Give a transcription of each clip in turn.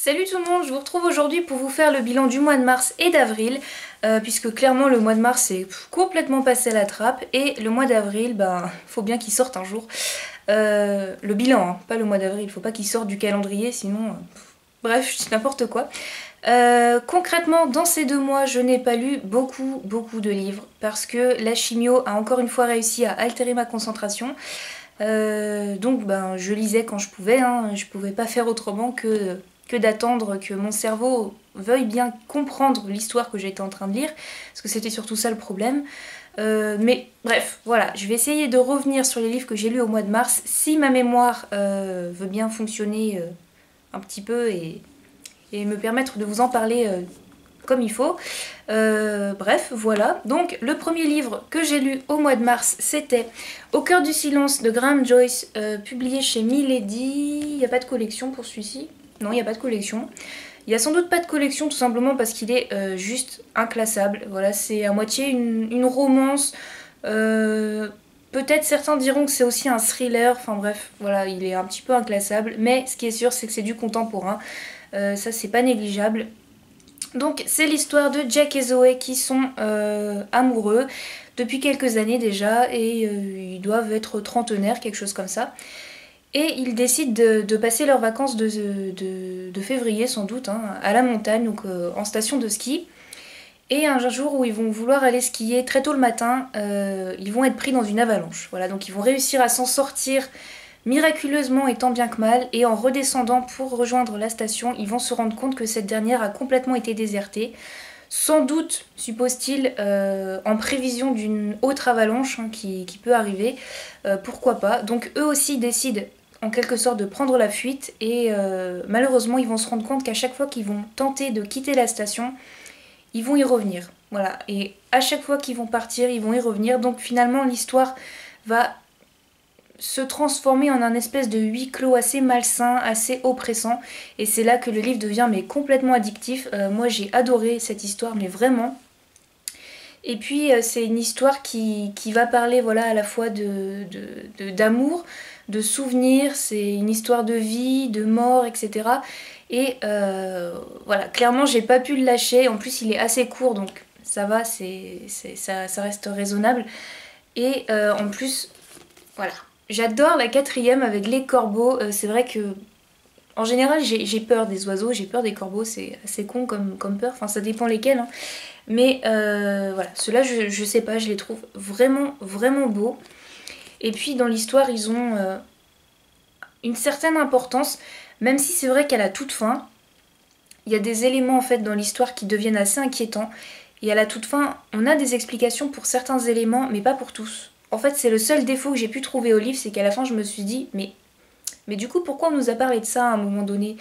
Salut tout le monde, je vous retrouve aujourd'hui pour vous faire le bilan du mois de mars et d'avril, puisque clairement le mois de mars est complètement passé à la trappe, et le mois d'avril, faut bien qu'il sorte un jour. Le bilan, hein, pas le mois d'avril, faut pas qu'il sorte du calendrier, sinon... bref, c'est n'importe quoi. Concrètement, dans ces 2 mois, je n'ai pas lu beaucoup de livres, parce que la chimio a encore une fois réussi à altérer ma concentration. Donc je lisais quand je pouvais, hein, je pouvais pas faire autrement que d'attendre que mon cerveau veuille bien comprendre l'histoire que j'étais en train de lire, parce que c'était surtout ça le problème. Mais bref, voilà, je vais essayer de revenir sur les livres que j'ai lus au mois de mars, si ma mémoire veut bien fonctionner un petit peu et me permettre de vous en parler comme il faut. Bref, voilà. Donc le premier livre que j'ai lu au mois de mars, c'était Au cœur du silence de Graham Joyce, publié chez Milady. Il n'y a pas de collection pour celui-ci. Non, il n'y a pas de collection. Il n'y a sans doute pas de collection tout simplement parce qu'il est juste inclassable. Voilà, c'est à moitié une romance. Peut-être certains diront que c'est aussi un thriller. Enfin bref, voilà, il est un petit peu inclassable. Mais ce qui est sûr, c'est que c'est du contemporain. Ça, c'est pas négligeable. Donc c'est l'histoire de Jack et Zoé qui sont amoureux depuis quelques années déjà et ils doivent être trentenaires, quelque chose comme ça. Et ils décident de passer leurs vacances de février sans doute hein, à la montagne, donc en station de ski. Et un jour où ils vont vouloir aller skier très tôt le matin, ils vont être pris dans une avalanche. Voilà, donc ils vont réussir à s'en sortir miraculeusement et tant bien que mal, et en redescendant pour rejoindre la station, ils vont se rendre compte que cette dernière a complètement été désertée. Sans doute, suppose-t-il, en prévision d'une autre avalanche hein, qui peut arriver, pourquoi pas. Donc eux aussi décident en quelque sorte de prendre la fuite et malheureusement ils vont se rendre compte qu'à chaque fois qu'ils vont tenter de quitter la station, ils vont y revenir. Voilà, et à chaque fois qu'ils vont partir, ils vont y revenir. Donc finalement l'histoire va se transformer en un espèce de huis clos assez malsain, assez oppressant, et c'est là que le livre devient mais complètement addictif. Moi j'ai adoré cette histoire, mais vraiment. Et puis c'est une histoire qui va parler voilà, à la fois d'amour, de souvenirs, c'est une histoire de vie, de mort, etc. Et voilà, clairement j'ai pas pu le lâcher, en plus il est assez court donc ça va, ça reste raisonnable. Et en plus, voilà. J'adore la 4e avec les corbeaux, c'est vrai que en général j'ai peur des oiseaux, j'ai peur des corbeaux, c'est assez con comme peur, enfin ça dépend lesquels, hein. Mais voilà, ceux-là je sais pas, je les trouve vraiment beaux. Et puis dans l'histoire ils ont une certaine importance, même si c'est vrai qu'à la toute fin, il y a des éléments en fait dans l'histoire qui deviennent assez inquiétants. Et à la toute fin, on a des explications pour certains éléments, mais pas pour tous. En fait, c'est le seul défaut que j'ai pu trouver au livre, c'est qu'à la fin, je me suis dit, mais du coup, pourquoi on nous a parlé de ça à un moment donné?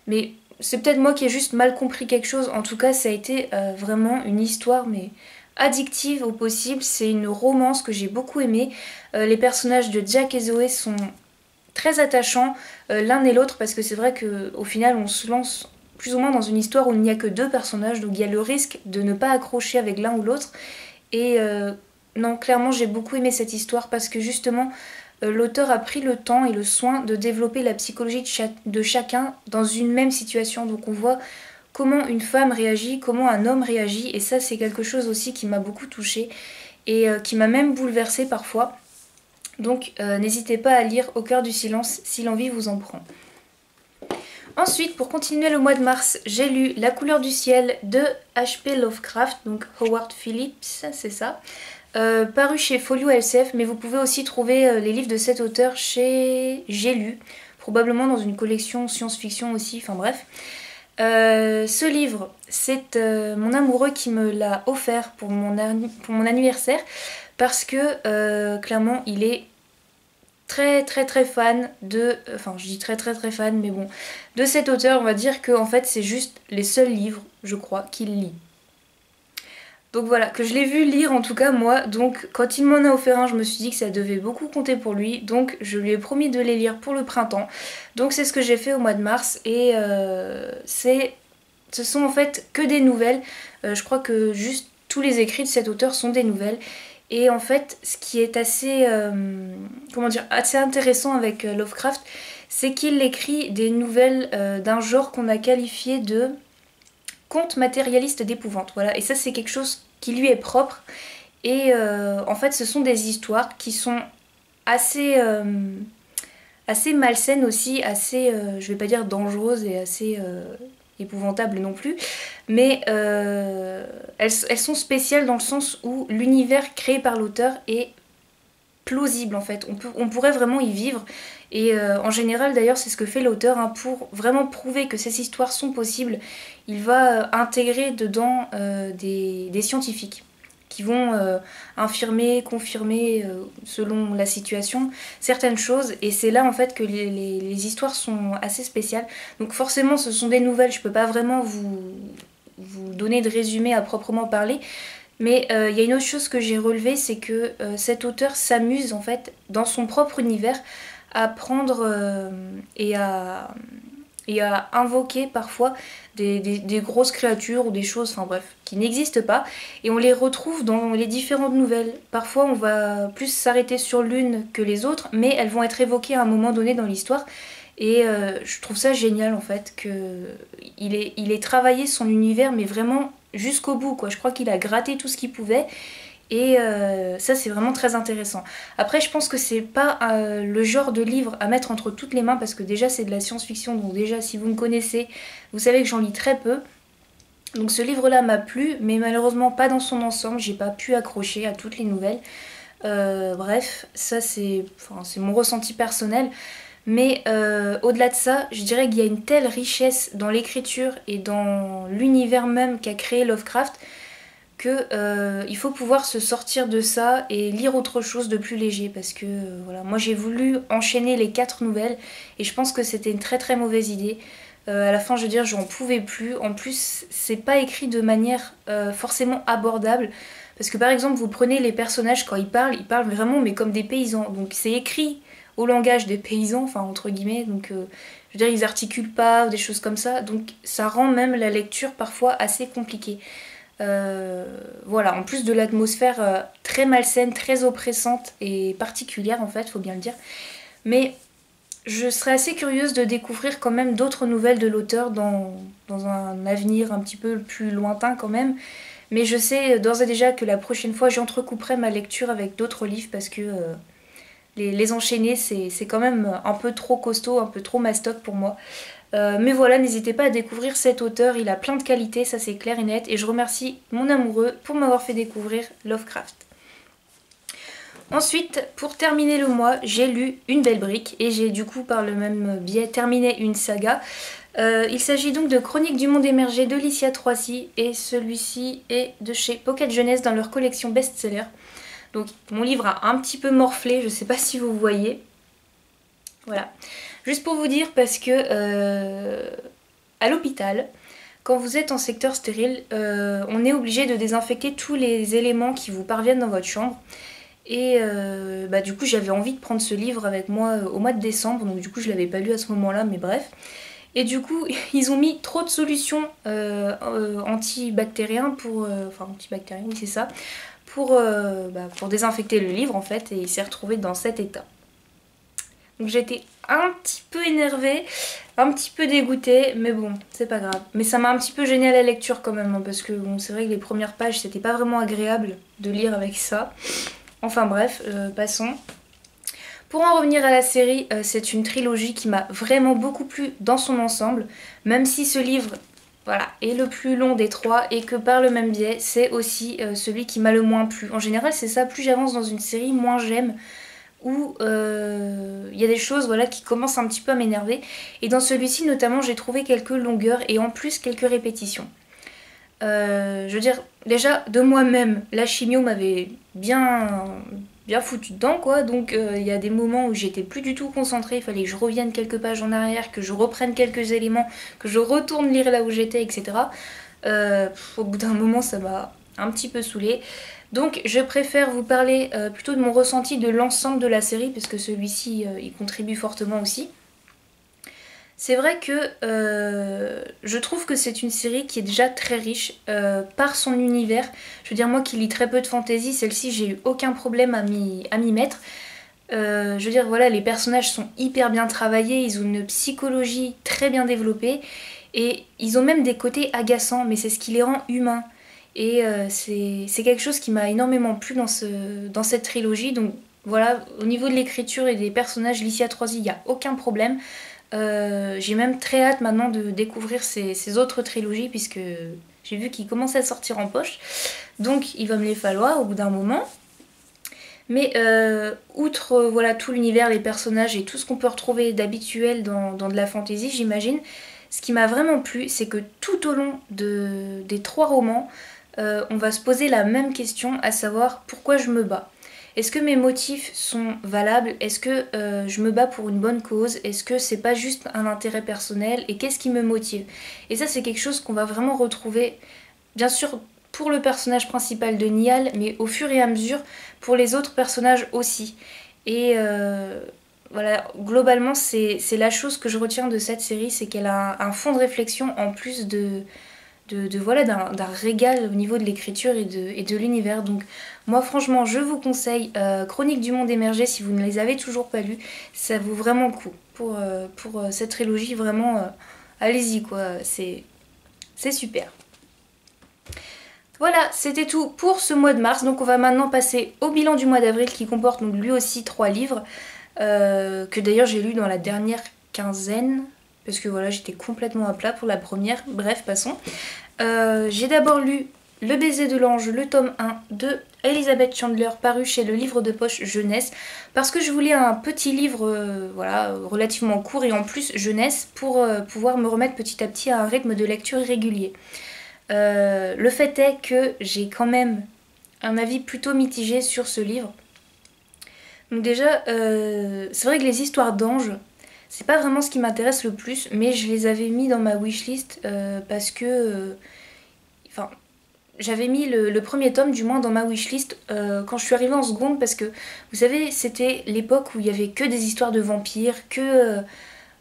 Mais c'est peut-être moi qui ai juste mal compris quelque chose. En tout cas, ça a été vraiment une histoire, mais addictive au possible. C'est une romance que j'ai beaucoup aimée. Les personnages de Jack et Zoé sont très attachants l'un et l'autre, parce que c'est vrai qu'au final, on se lance plus ou moins dans une histoire où il n'y a que 2 personnages, donc il y a le risque de ne pas accrocher avec l'un ou l'autre. Et non, clairement j'ai beaucoup aimé cette histoire parce que justement l'auteur a pris le temps et le soin de développer la psychologie de chacun dans une même situation. Donc on voit comment une femme réagit, comment un homme réagit, et ça c'est quelque chose aussi qui m'a beaucoup touchée et qui m'a même bouleversée parfois. Donc n'hésitez pas à lire Au cœur du silence si l'envie vous en prend. Ensuite, pour continuer le mois de mars, j'ai lu La couleur du ciel de H.P. Lovecraft, donc Howard Phillips, c'est ça, paru chez Folio LCF, mais vous pouvez aussi trouver les livres de cet auteur chez J'ai lu, probablement dans une collection science-fiction aussi, enfin bref. Ce livre, c'est mon amoureux qui me l'a offert pour mon anniversaire, parce que clairement il est très fan de... Enfin je dis très fan mais bon, de cet auteur. On va dire que en fait c'est juste les seuls livres, je crois, qu'il lit. Donc voilà, que je l'ai vu lire en tout cas moi, donc quand il m'en a offert un, je me suis dit que ça devait beaucoup compter pour lui, donc je lui ai promis de les lire pour le printemps. Donc c'est ce que j'ai fait au mois de mars, et ce sont en fait que des nouvelles. Je crois que juste tous les écrits de cet auteur sont des nouvelles. Et en fait, ce qui est assez, comment dire, assez intéressant avec Lovecraft, c'est qu'il écrit des nouvelles d'un genre qu'on a qualifié de conte matérialiste d'épouvante. Voilà, et ça c'est quelque chose qui lui est propre. Et en fait, ce sont des histoires qui sont assez, assez malsaines aussi, assez, je vais pas dire dangereuses et assez épouvantables non plus, mais elles sont spéciales dans le sens où l'univers créé par l'auteur est plausible en fait. On pourrait vraiment y vivre. Et en général d'ailleurs c'est ce que fait l'auteur hein, pour vraiment prouver que ces histoires sont possibles. Il va intégrer dedans des scientifiques qui vont infirmer, confirmer selon la situation certaines choses. Et c'est là en fait que les histoires sont assez spéciales. Donc forcément ce sont des nouvelles, je peux pas vraiment vous donner de résumé à proprement parler. Mais il y a une autre chose que j'ai relevée, c'est que cet auteur s'amuse en fait dans son propre univers à prendre et à invoquer parfois des grosses créatures ou des choses, enfin bref, qui n'existent pas. Et on les retrouve dans les différentes nouvelles. Parfois on va plus s'arrêter sur l'une que les autres, mais elles vont être évoquées à un moment donné dans l'histoire. Et je trouve ça génial en fait, qu'il ait travaillé son univers, mais vraiment jusqu'au bout, quoi. Je crois qu'il a gratté tout ce qu'il pouvait. Et ça c'est vraiment très intéressant. Après je pense que c'est pas le genre de livre à mettre entre toutes les mains parce que déjà c'est de la science-fiction, donc déjà si vous me connaissez, vous savez que j'en lis très peu. Donc ce livre là m'a plu, mais malheureusement pas dans son ensemble, j'ai pas pu accrocher à toutes les nouvelles. Bref, ça c'est mon ressenti personnel. Mais au-delà de ça, je dirais qu'il y a une telle richesse dans l'écriture et dans l'univers même qu'a créé Lovecraft que il faut pouvoir se sortir de ça et lire autre chose de plus léger parce que voilà, moi j'ai voulu enchaîner les 4 nouvelles et je pense que c'était une très très mauvaise idée. À la fin je veux dire j'en pouvais plus, en plus c'est pas écrit de manière forcément abordable parce que par exemple vous prenez les personnages quand ils parlent vraiment mais comme des paysans, donc c'est écrit au langage des paysans, enfin entre guillemets, donc je veux dire ils articulent pas ou des choses comme ça, donc ça rend même la lecture parfois assez compliquée. Voilà, en plus de l'atmosphère très malsaine, très oppressante et particulière en fait, faut bien le dire. Mais je serais assez curieuse de découvrir quand même d'autres nouvelles de l'auteur dans un avenir un petit peu plus lointain quand même. Mais je sais d'ores et déjà que la prochaine fois j'entrecouperai ma lecture avec d'autres livres parce que les enchaîner c'est quand même un peu trop costaud, un peu trop mastoc pour moi. Mais voilà, n'hésitez pas à découvrir cet auteur, il a plein de qualités, ça c'est clair et net, et je remercie mon amoureux pour m'avoir fait découvrir Lovecraft. Ensuite, pour terminer le mois, j'ai lu Une belle brique, et j'ai du coup par le même biais terminé une saga. Il s'agit donc de Chroniques du monde émergé de Licia Troisi, et celui-ci est de chez Pocket Jeunesse dans leur collection best-seller. Donc mon livre a un petit peu morflé, je sais pas si vous voyez. Voilà. Juste pour vous dire parce que à l'hôpital, quand vous êtes en secteur stérile, on est obligé de désinfecter tous les éléments qui vous parviennent dans votre chambre. Et du coup j'avais envie de prendre ce livre avec moi au mois de décembre, donc du coup je l'avais pas lu à ce moment-là, mais bref. Et du coup ils ont mis trop de solutions antibactériens pour... enfin antibactériens, oui c'est ça, pour désinfecter le livre en fait, et il s'est retrouvé dans cet état. Donc j'étais un petit peu énervée, un petit peu dégoûtée, mais bon, c'est pas grave. Mais ça m'a un petit peu gênée à la lecture quand même, hein, parce que bon, c'est vrai que les premières pages, c'était pas vraiment agréable de lire avec ça. Enfin bref, passons. Pour en revenir à la série, c'est une trilogie qui m'a vraiment beaucoup plu dans son ensemble, même si ce livre, voilà, est le plus long des 3 et que par le même biais, c'est aussi celui qui m'a le moins plu. En général, c'est ça, plus j'avance dans une série, moins j'aime, où il y a des choses voilà, qui commencent un petit peu à m'énerver. Et dans celui-ci notamment j'ai trouvé quelques longueurs et en plus quelques répétitions. Je veux dire, déjà de moi-même, la chimio m'avait bien foutu dedans quoi, donc il y a des moments où j'étais plus du tout concentrée, il fallait que je revienne quelques pages en arrière, que je reprenne quelques éléments, que je retourne lire là où j'étais, etc. Au bout d'un moment ça m'a un petit peu saoulée. Donc je préfère vous parler plutôt de mon ressenti de l'ensemble de la série, puisque celui-ci il contribue fortement aussi. C'est vrai que je trouve que c'est une série qui est déjà très riche par son univers. Je veux dire, moi qui lis très peu de fantasy, celle-ci j'ai eu aucun problème à m'y mettre. Je veux dire, voilà, les personnages sont hyper bien travaillés, ils ont une psychologie très bien développée, et ils ont même des côtés agaçants, mais c'est ce qui les rend humains. Et c'est quelque chose qui m'a énormément plu dans cette trilogie. Donc voilà, au niveau de l'écriture et des personnages, Licia Troisi, il n'y a aucun problème. J'ai même très hâte maintenant de découvrir ces autres trilogies, puisque j'ai vu qu'ils commencent à sortir en poche. Donc il va me les falloir au bout d'un moment. Mais outre voilà, tout l'univers, les personnages et tout ce qu'on peut retrouver d'habituel dans de la fantasy, j'imagine, ce qui m'a vraiment plu, c'est que tout au long des 3 romans, on va se poser la même question, à savoir pourquoi je me bats. Est-ce que mes motifs sont valables? Est-ce que je me bats pour une bonne cause? Est-ce que c'est pas juste un intérêt personnel? Et qu'est-ce qui me motive? Et ça, c'est quelque chose qu'on va vraiment retrouver, bien sûr, pour le personnage principal de Niall, mais au fur et à mesure pour les autres personnages aussi. Et voilà, globalement, c'est la chose que je retiens de cette série, c'est qu'elle a un fond de réflexion en plus voilà, d'un régal au niveau de l'écriture et de l'univers. Donc moi franchement je vous conseille Chroniques du Monde Émergé si vous ne les avez toujours pas lues, ça vaut vraiment le coup pour cette trilogie, vraiment allez-y quoi, c'est super. Voilà, c'était tout pour ce mois de mars, donc on va maintenant passer au bilan du mois d'avril qui comporte donc lui aussi 3 livres, que d'ailleurs j'ai lu dans la dernière quinzaine, parce que voilà j'étais complètement à plat pour la première, bref passons. J'ai d'abord lu Le baiser de l'ange, le tome 1 de Elizabeth Chandler, paru chez le livre de poche jeunesse, parce que je voulais un petit livre voilà, relativement court et en plus jeunesse pour pouvoir me remettre petit à petit à un rythme de lecture régulier. Le fait est que j'ai quand même un avis plutôt mitigé sur ce livre. Donc déjà, c'est vrai que les histoires d'anges, c'est pas vraiment ce qui m'intéresse le plus, mais je les avais mis dans ma wishlist parce que... Enfin, j'avais mis le premier tome du moins dans ma wishlist quand je suis arrivée en seconde parce que, vous savez, c'était l'époque où il y avait que des histoires de vampires, que...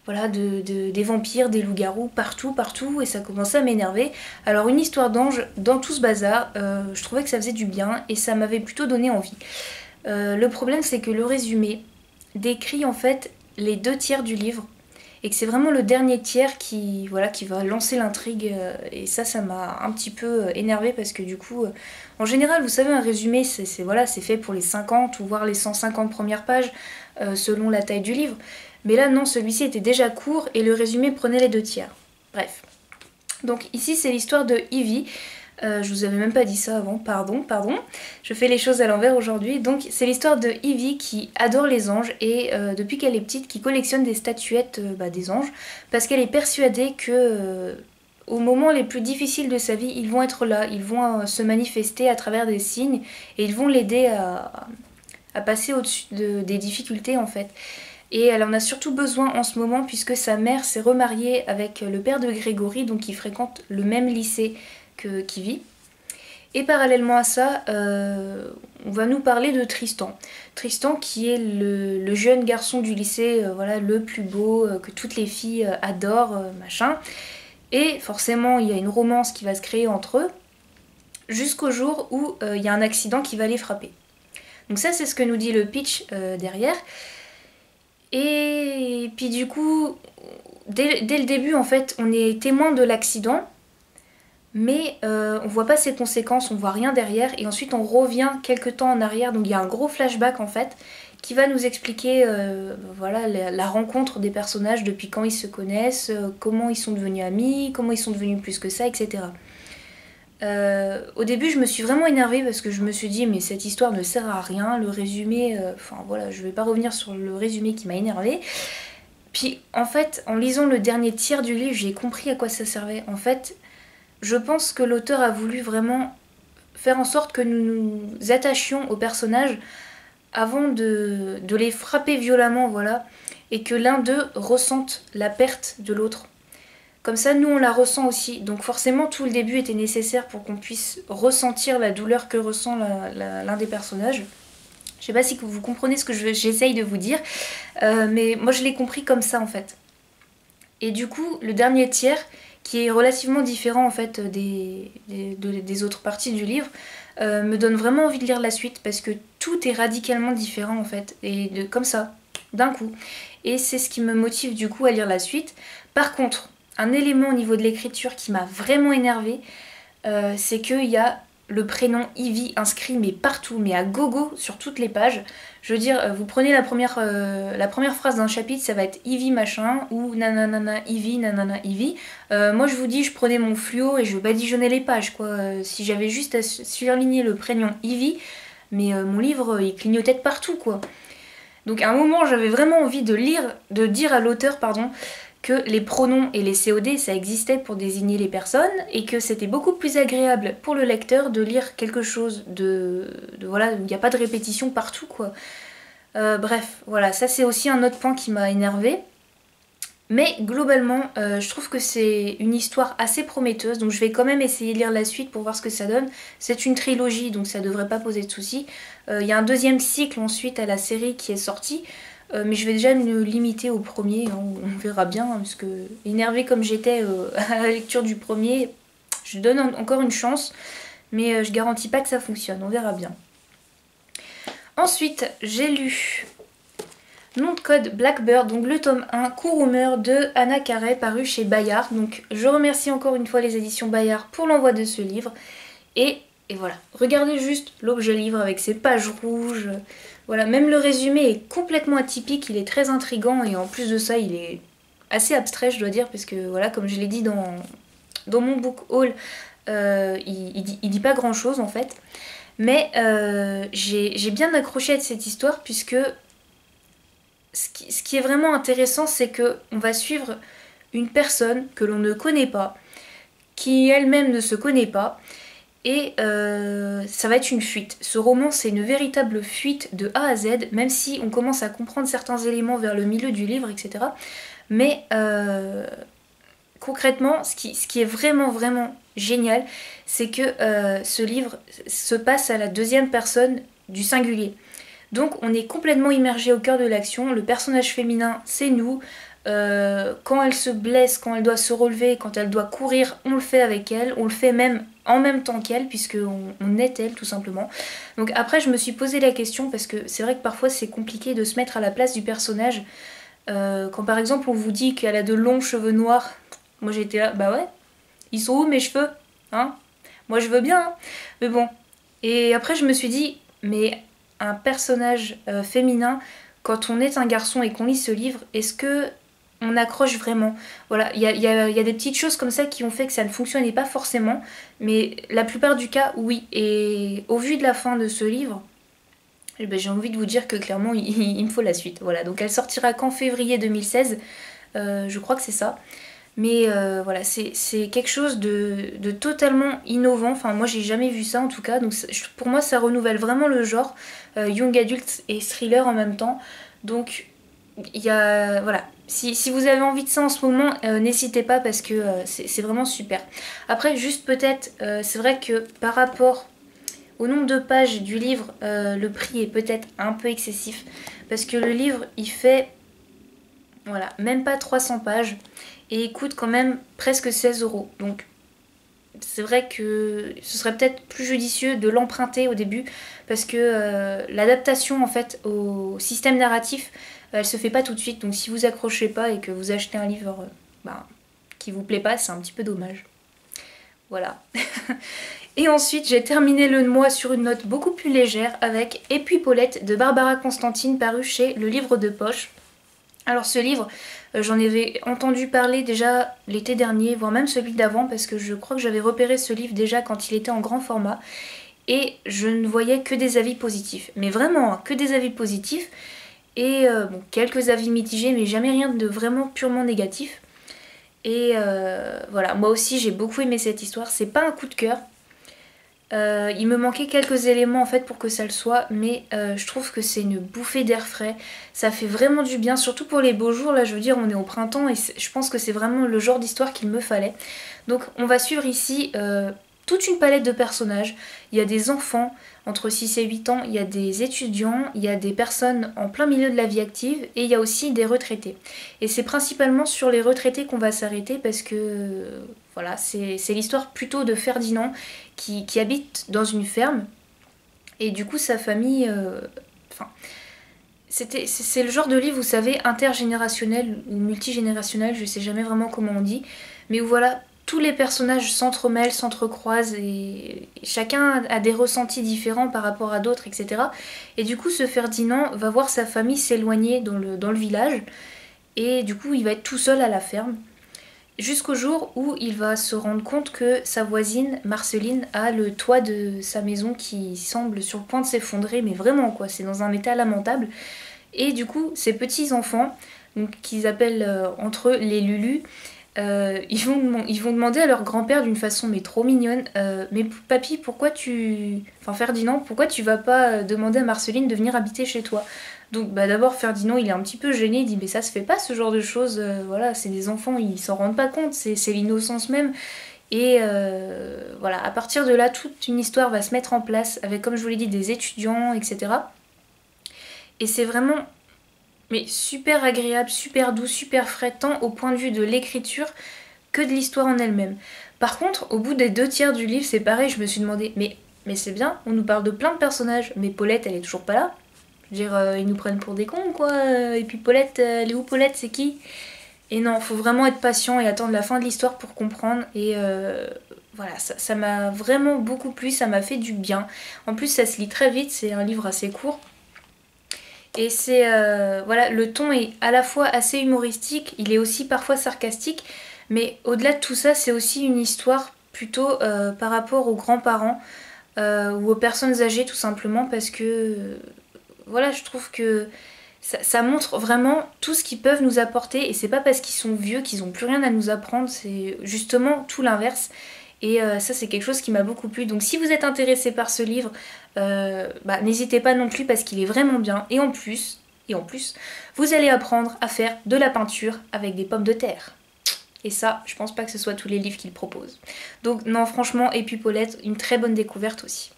voilà, des vampires, des loups-garous, partout, et ça commençait à m'énerver. Alors une histoire d'ange, dans tout ce bazar, je trouvais que ça faisait du bien, et ça m'avait plutôt donné envie. Le problème, c'est que le résumé décrit en fait les 2 tiers du livre, et que c'est vraiment le dernier tiers qui, voilà, qui va lancer l'intrigue, et ça m'a un petit peu énervé parce que du coup, en général, vous savez, un résumé, voilà, c'est fait pour les 50 ou voire les 150 premières pages, selon la taille du livre. Mais là, non, celui-ci était déjà court et le résumé prenait les 2 tiers. Bref. Donc ici, c'est l'histoire de Ivy. Je vous avais même pas dit ça avant, pardon. Je fais les choses à l'envers aujourd'hui. Donc c'est l'histoire de Ivy qui adore les anges et depuis qu'elle est petite, qui collectionne des statuettes des anges parce qu'elle est persuadée que au moment les plus difficiles de sa vie, ils vont être là, ils vont se manifester à travers des signes et ils vont l'aider à passer au-dessus des difficultés en fait. Et elle en a surtout besoin en ce moment puisque sa mère s'est remariée avec le père de Grégory, donc il fréquente le même lycée qu'Ivy. Et parallèlement à ça, on va nous parler de Tristan. Tristan qui est le jeune garçon du lycée, voilà, le plus beau, que toutes les filles adorent, machin. Et forcément, il y a une romance qui va se créer entre eux, jusqu'au jour où il y a un accident qui va les frapper. Donc ça, c'est ce que nous dit le pitch derrière. Et puis du coup, dès le début, en fait, on est témoin de l'accident, mais on voit pas ses conséquences, on voit rien derrière, et ensuite on revient quelques temps en arrière, donc il y a un gros flashback en fait, qui va nous expliquer voilà, la rencontre des personnages, depuis quand ils se connaissent, comment ils sont devenus amis, comment ils sont devenus plus que ça, etc. Au début je me suis vraiment énervée parce que je me suis dit mais cette histoire ne sert à rien, le résumé, enfin voilà, je vais pas revenir sur le résumé qui m'a énervée. Puis en fait en lisant le dernier tiers du livre j'ai compris à quoi ça servait. En fait je pense que l'auteur a voulu vraiment faire en sorte que nous nous attachions aux personnages avant de les frapper violemment, voilà, et que l'un d'eux ressente la perte de l'autre. Comme ça, nous, on la ressent aussi. Donc forcément, tout le début était nécessaire pour qu'on puisse ressentir la douleur que ressent l'un des personnages. Je sais pas si vous comprenez ce que j'essaye de vous dire, mais moi, je l'ai compris comme ça, en fait. Et du coup, le dernier tiers, qui est relativement différent, en fait, des autres parties du livre, me donne vraiment envie de lire la suite, parce que tout est radicalement différent en fait, et comme ça, d'un coup. Et c'est ce qui me motive du coup à lire la suite. Par contre, un élément au niveau de l'écriture qui m'a vraiment énervée, c'est qu'il y a le prénom Ivy inscrit mais partout, mais à gogo sur toutes les pages. Je veux dire, vous prenez la première phrase d'un chapitre, ça va être Ivy machin, ou nanana Ivy, nanana Ivy. Moi je vous dis, je prenais mon fluo et je badigeonnais les pages quoi. Si j'avais juste à surligner le prénom Ivy, mais mon livre il clignotait de partout quoi. Donc à un moment j'avais vraiment envie de dire à l'auteur pardon, que les pronoms et les COD ça existait pour désigner les personnes et que c'était beaucoup plus agréable pour le lecteur de lire quelque chose voilà, il n'y a pas de répétition partout quoi. Bref, voilà, ça c'est aussi un autre point qui m'a énervée. Mais globalement, je trouve que c'est une histoire assez prometteuse, donc je vais quand même essayer de lire la suite pour voir ce que ça donne. C'est une trilogie, donc ça devrait pas poser de soucis. Il y a un deuxième cycle ensuite à la série qui est sorti, mais je vais déjà me limiter au premier, hein, on verra bien, hein, parce que énervée comme j'étais à la lecture du premier, je donne encore une chance, mais je garantis pas que ça fonctionne, on verra bien. Ensuite, j'ai lu Nom de code Blackbird, donc le tome 1, Kurumer de Anna Carey, paru chez Bayard. Donc je remercie encore une fois les éditions Bayard pour l'envoi de ce livre. Et voilà, regardez juste l'objet livre avec ses pages rouges. Voilà, même le résumé est complètement atypique, il est très intriguant et en plus de ça, il est assez abstrait, je dois dire, parce que voilà, comme je l'ai dit dans mon book haul, il dit pas grand chose en fait. Mais j'ai bien accroché à cette histoire puisque ce qui est vraiment intéressant, c'est qu'on va suivre une personne que l'on ne connaît pas, qui elle-même ne se connaît pas, et ça va être une fuite. Ce roman, c'est une véritable fuite de A à Z, même si on commence à comprendre certains éléments vers le milieu du livre, etc. Mais concrètement, ce qui est vraiment, vraiment génial, c'est que ce livre se passe à la deuxième personne du singulier. Donc on est complètement immergé au cœur de l'action, le personnage féminin c'est nous, quand elle se blesse, quand elle doit se relever, quand elle doit courir, on le fait avec elle, on le fait même en même temps qu'elle puisqu'on est elle tout simplement. Donc après je me suis posé la question parce que c'est vrai que parfois c'est compliqué de se mettre à la place du personnage. Quand par exemple on vous dit qu'elle a de longs cheveux noirs, moi j'étais là, bah ouais, ils sont où mes cheveux hein? Moi je veux bien, hein, mais bon. Et après je me suis dit, mais un personnage féminin, quand on est un garçon et qu'on lit ce livre, est-ce que on accroche vraiment? Voilà, il y a des petites choses comme ça qui ont fait que ça ne fonctionnait pas forcément, mais la plupart du cas, oui. Et au vu de la fin de ce livre, eh ben, j'ai envie de vous dire que clairement, il me faut la suite. Voilà, donc elle sortira qu'en février 2016, je crois que c'est ça. Mais voilà, c'est quelque chose de totalement innovant. Enfin, moi, j'ai jamais vu ça en tout cas. Donc, pour moi, ça renouvelle vraiment le genre young adult et thriller en même temps. Donc, il y a voilà. Si vous avez envie de ça en ce moment, n'hésitez pas parce que c'est vraiment super. Après, juste peut-être, c'est vrai que par rapport au nombre de pages du livre, le prix est peut-être un peu excessif parce que le livre, il fait voilà, même pas 300 pages. Et il coûte quand même presque 16 €. Donc c'est vrai que ce serait peut-être plus judicieux de l'emprunter au début parce que l'adaptation en fait au système narratif, elle se fait pas tout de suite. Donc si vous accrochez pas et que vous achetez un livre qui vous plaît pas, c'est un petit peu dommage. Voilà. Et ensuite j'ai terminé le mois sur une note beaucoup plus légère avec Et puis Paulette de Barbara Constantine paru chez Le Livre de Poche. Alors ce livre, j'en avais entendu parler déjà l'été dernier, voire même celui d'avant, parce que je crois que j'avais repéré ce livre déjà quand il était en grand format, et je ne voyais que des avis positifs. Mais vraiment, hein, que des avis positifs, et bon, quelques avis mitigés, mais jamais rien de vraiment purement négatif. Et voilà, moi aussi j'ai beaucoup aimé cette histoire, c'est pas un coup de cœur. Il me manquait quelques éléments en fait pour que ça le soit, mais je trouve que c'est une bouffée d'air frais. Ça fait vraiment du bien, surtout pour les beaux jours. Là, je veux dire, on est au printemps et je pense que c'est vraiment le genre d'histoire qu'il me fallait. Donc, on va suivre ici toute une palette de personnages. Il y a des enfants entre 6 et 8 ans, il y a des étudiants, il y a des personnes en plein milieu de la vie active et il y a aussi des retraités. Et c'est principalement sur les retraités qu'on va s'arrêter parce que voilà, c'est l'histoire plutôt de Ferdinand qui habite dans une ferme. Et du coup sa famille... Enfin, c'est le genre de livre, vous savez, intergénérationnel ou multigénérationnel, je sais jamais vraiment comment on dit, mais où voilà, tous les personnages s'entremêlent, s'entrecroisent et chacun a des ressentis différents par rapport à d'autres, etc. Et du coup, ce Ferdinand va voir sa famille s'éloigner dans le village et du coup, il va être tout seul à la ferme. Jusqu'au jour où il va se rendre compte que sa voisine, Marceline, a le toit de sa maison qui semble sur le point de s'effondrer, mais vraiment quoi, c'est dans un état lamentable. Et du coup, ses petits-enfants, qu'ils appellent entre eux les Lulus, ils vont demander à leur grand-père d'une façon mais trop mignonne, mais papy, pourquoi tu... Enfin Ferdinand, pourquoi tu vas pas demander à Marceline de venir habiter chez toi? Donc bah d'abord Ferdinand il est un petit peu gêné, il dit mais ça se fait pas ce genre de choses, voilà c'est des enfants, ils s'en rendent pas compte, c'est l'innocence même. Et voilà, à partir de là toute une histoire va se mettre en place avec comme je vous l'ai dit des étudiants, etc. Et c'est vraiment mais super agréable, super doux, super frais, tant au point de vue de l'écriture que de l'histoire en elle-même. Par contre, au bout des 2 tiers du livre, c'est pareil, je me suis demandé, mais c'est bien, on nous parle de plein de personnages, mais Paulette, elle est toujours pas là. Je veux dire, ils nous prennent pour des cons, quoi. Et puis Paulette, elle est où Paulette, c'est qui? Et non, faut vraiment être patient et attendre la fin de l'histoire pour comprendre. Et voilà, ça m'a vraiment beaucoup plu, ça m'a fait du bien. En plus, ça se lit très vite, c'est un livre assez court. Et c'est voilà, le ton est à la fois assez humoristique, il est aussi parfois sarcastique, mais au-delà de tout ça, c'est aussi une histoire plutôt par rapport aux grands-parents ou aux personnes âgées tout simplement parce que voilà, je trouve que ça montre vraiment tout ce qu'ils peuvent nous apporter et c'est pas parce qu'ils sont vieux qu'ils ont plus rien à nous apprendre, c'est justement tout l'inverse. Et ça c'est quelque chose qui m'a beaucoup plu. Donc si vous êtes intéressé par ce livre, bah, n'hésitez pas non plus parce qu'il est vraiment bien. Et en plus, vous allez apprendre à faire de la peinture avec des pommes de terre. Et ça, je pense pas que ce soit tous les livres qu'il propose. Donc non, franchement, et puis Paulette, une très bonne découverte aussi.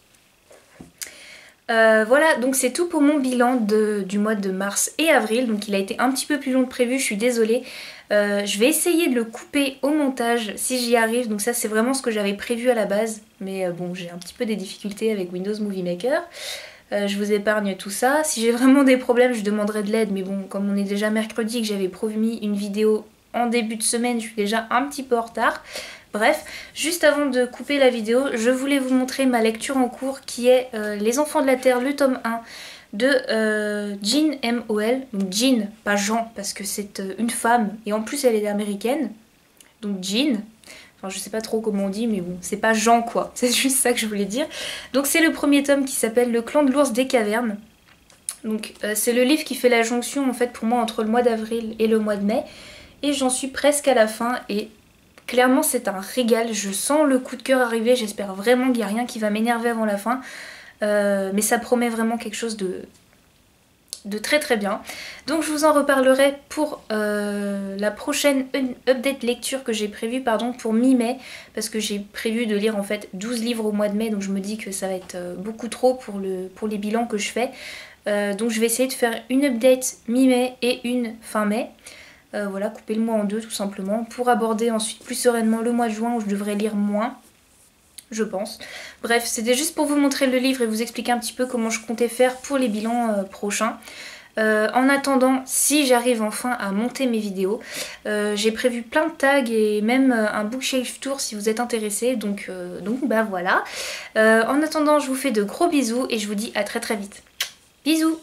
Voilà, donc c'est tout pour mon bilan du mois de mars et avril. Donc il a été un petit peu plus long que prévu, je suis désolée. Je vais essayer de le couper au montage si j'y arrive. Donc ça c'est vraiment ce que j'avais prévu à la base. Mais bon, j'ai un petit peu des difficultés avec Windows Movie Maker. Je vous épargne tout ça. Si j'ai vraiment des problèmes, je demanderai de l'aide. Mais bon, comme on est déjà mercredi, que j'avais promis une vidéo en début de semaine, je suis déjà un petit peu en retard. Bref, juste avant de couper la vidéo, je voulais vous montrer ma lecture en cours qui est Les Enfants de la Terre, le tome 1 de Jean M. Auel. Donc Jean, pas Jean, parce que c'est une femme et en plus elle est américaine. Donc Jean, enfin je sais pas trop comment on dit mais bon, c'est pas Jean quoi, c'est juste ça que je voulais dire. Donc c'est le premier tome qui s'appelle Le Clan de l'Ours des Cavernes. Donc c'est le livre qui fait la jonction en fait pour moi entre le mois d'avril et le mois de mai. Et j'en suis presque à la fin et clairement c'est un régal, je sens le coup de cœur arriver, j'espère vraiment qu'il n'y a rien qui va m'énerver avant la fin. Mais ça promet vraiment quelque chose de très très bien. Donc je vous en reparlerai pour la prochaine update lecture que j'ai prévue pour mi-mai. Parce que j'ai prévu de lire en fait 12 livres au mois de mai, donc je me dis que ça va être beaucoup trop pour les bilans que je fais. Donc je vais essayer de faire une update mi-mai et une fin mai. Voilà, couper le mois en deux tout simplement pour aborder ensuite plus sereinement le mois de juin où je devrais lire moins, je pense. Bref, c'était juste pour vous montrer le livre et vous expliquer un petit peu comment je comptais faire pour les bilans prochains. En attendant, si j'arrive enfin à monter mes vidéos, j'ai prévu plein de tags et même un bookshelf tour si vous êtes intéressés, donc bah voilà. En attendant, je vous fais de gros bisous et je vous dis à très très vite. Bisous!